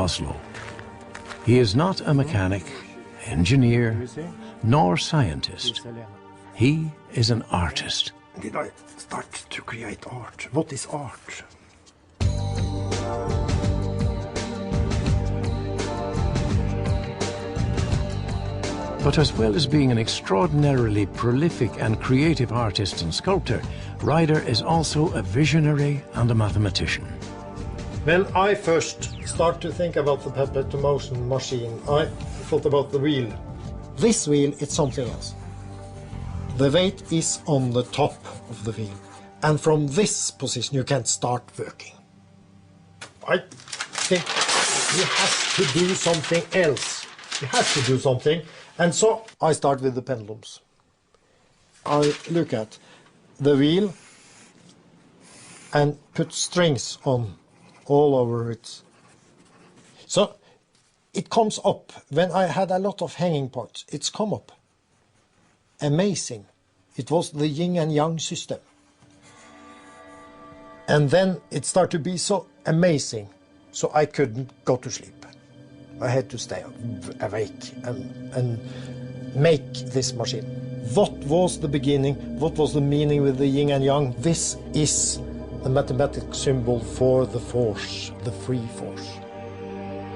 Oslo. He is not a mechanic, engineer, nor scientist. He is an artist. Did I start to create art? What is art? But as well as being an extraordinarily prolific and creative artist and sculptor, Ryder is also a visionary and a mathematician. When I first started to think about the perpetual motion machine, I thought about the wheel. This wheel is something else. The weight is on the top of the wheel, and from this position you can start working. I think he has to do something else. He has to do something. And so I start with the pendulums. I look at the wheel and put strings on all over it. So it comes up. When I had a lot of hanging parts, it's come up. Amazing. It was the yin and yang system. And then it started to be so amazing, so I couldn't go to sleep. I had to stay awake and make this machine. What was the beginning? What was the meaning with the yin and yang? This is the mathematical symbol for the force, the free force.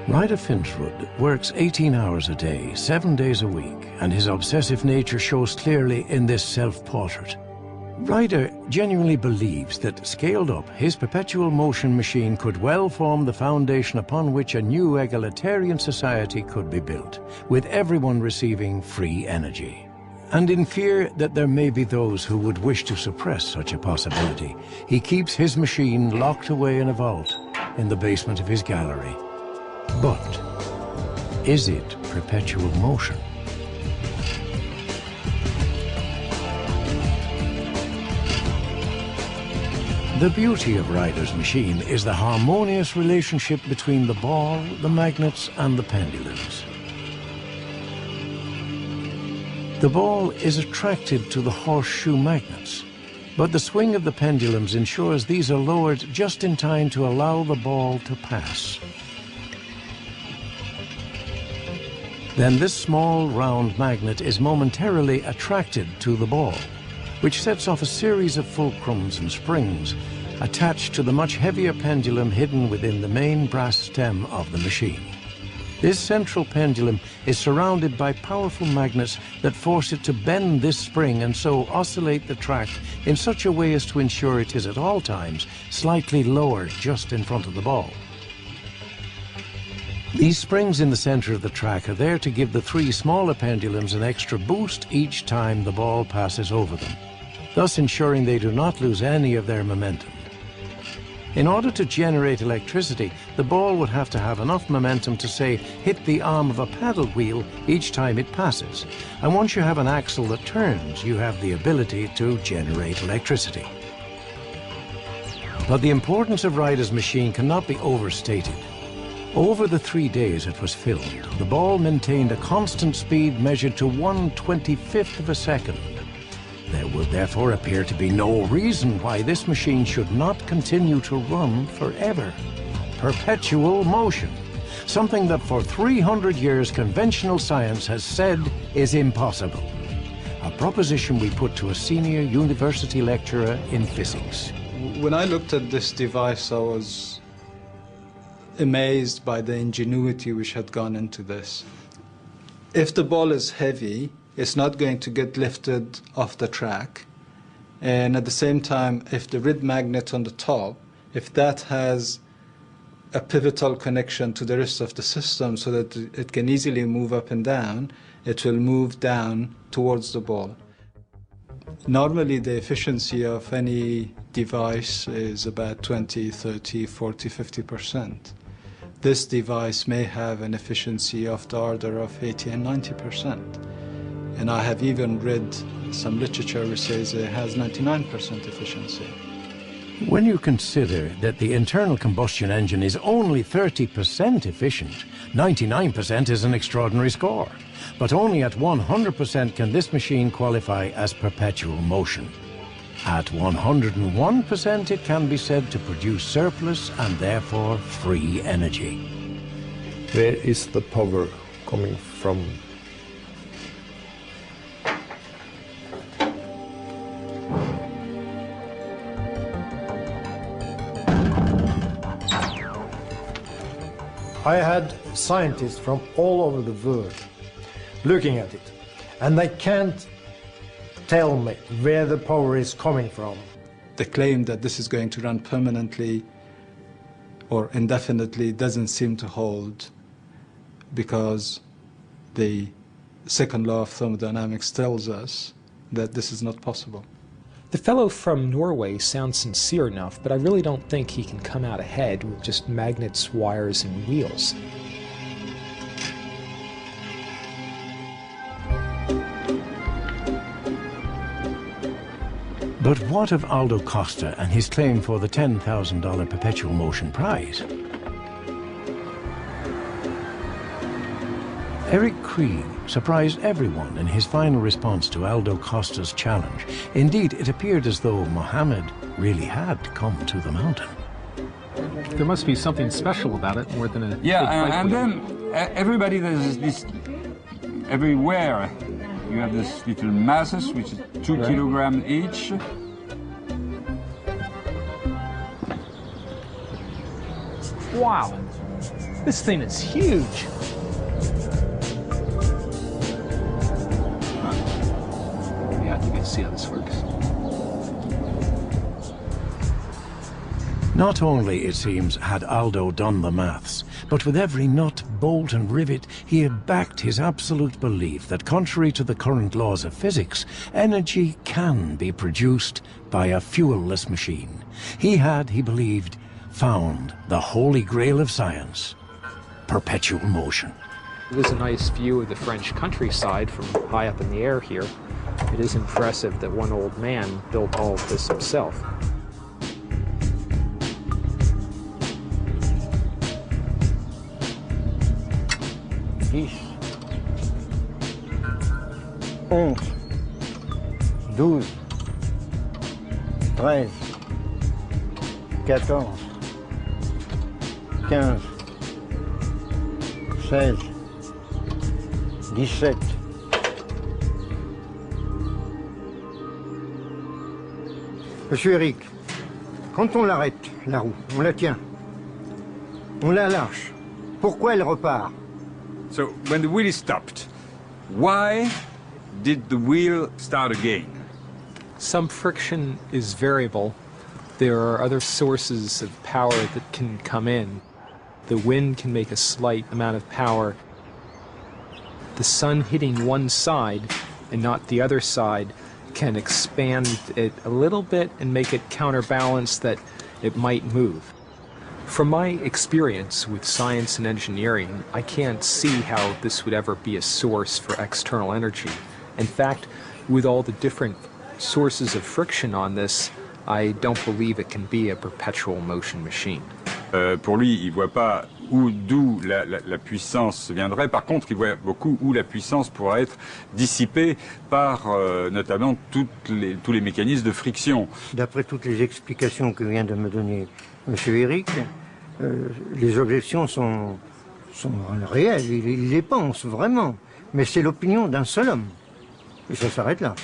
Ryder Finsrud works 18 hours a day, 7 days a week, and his obsessive nature shows clearly in this self-portrait. Ryder genuinely believes that, scaled up, his perpetual motion machine could well form the foundation upon which a new egalitarian society could be built, with everyone receiving free energy. And in fear that there may be those who would wish to suppress such a possibility, he keeps his machine locked away in a vault in the basement of his gallery. But is it perpetual motion? The beauty of Ryder's machine is the harmonious relationship between the ball, the magnets, and the pendulums. The ball is attracted to the horseshoe magnets, but the swing of the pendulums ensures these are lowered just in time to allow the ball to pass. Then this small round magnet is momentarily attracted to the ball, which sets off a series of fulcrums and springs attached to the much heavier pendulum hidden within the main brass stem of the machine. This central pendulum is surrounded by powerful magnets that force it to bend this spring and so oscillate the track in such a way as to ensure it is at all times slightly lower just in front of the ball. These springs in the center of the track are there to give the three smaller pendulums an extra boost each time the ball passes over them, thus ensuring they do not lose any of their momentum. In order to generate electricity, the ball would have to have enough momentum to, say, hit the arm of a paddle wheel each time it passes. And once you have an axle that turns, you have the ability to generate electricity. But the importance of Ryder's machine cannot be overstated. Over the 3 days it was filmed, the ball maintained a constant speed measured to 1/25th of a second. There would therefore appear to be no reason why this machine should not continue to run forever. Perpetual motion, something that for 300 years conventional science has said is impossible. A proposition we put to a senior university lecturer in physics. When I looked at this device, I was amazed by the ingenuity which had gone into this. If the ball is heavy, it's not going to get lifted off the track. And at the same time, if the red magnet on the top, if that has a pivotal connection to the rest of the system so that it can easily move up and down, it will move down towards the ball. Normally, the efficiency of any device is about 20, 30, 40, 50%. This device may have an efficiency of the order of 80 and 90%. And I have even read some literature which says it has 99% efficiency. When you consider that the internal combustion engine is only 30% efficient, 99% is an extraordinary score. But only at 100% can this machine qualify as perpetual motion. At 101%, it can be said to produce surplus and therefore free energy. Where is the power coming from? I had scientists from all over the world looking at it, and they can't tell me where the power is coming from. The claim that this is going to run permanently or indefinitely doesn't seem to hold, because the second law of thermodynamics tells us that this is not possible. The fellow from Norway sounds sincere enough, but I really don't think he can come out ahead with just magnets, wires, and wheels. But what of Aldo Costa and his claim for the $10,000 Perpetual Motion Prize? Eric Krieg surprised everyone in his final response to Aldo Costa's challenge. Indeed, it appeared as though Mohammed really had come to the mountain. There must be something special about it, more than a yeah, and then everybody does this everywhere. You have this little masses, which is 2 kilograms each. Wow, this thing is huge. Yeah, I think I see how this works. Not only, it seems, had Aldo done the maths, but with every nut, bolt and rivet, he had backed his absolute belief that, contrary to the current laws of physics, energy can be produced by a fuel-less machine. He had, he believed, found the holy grail of science, perpetual motion. It is a nice view of the French countryside from high up in the air here. It is impressive that one old man built all of this himself. Dix, 11, 12, 13, 14, 15, 16, 17. Monsieur Eric, quand on l'arrête, la roue, on la tient, on la lâche, pourquoi elle repart? So when the wheel stopped, why did the wheel start again? Some friction is variable. There are other sources of power that can come in. The wind can make a slight amount of power. The sun hitting one side and not the other side can expand it a little bit and make it counterbalance that it might move. From my experience with science and engineering, I can't see how this would ever be a source for external energy. In fact, with all the different sources of friction on this, I don't believe it can be a perpetual motion machine. Pour lui, il ne voit pas d'où la puissance viendrait. Par contre, il voit beaucoup où la puissance pourra être dissipée par notamment tous les mécanismes de friction. D'après toutes les explications que vient de me donner M. Eric, les objections sont réelles, il les pense vraiment. Mais c'est l'opinion d'un seul homme. Et ça s'arrête là.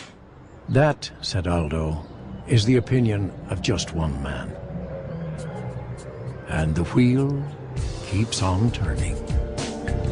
That, said Aldo, is the opinion of just one man. And the wheel keeps on turning.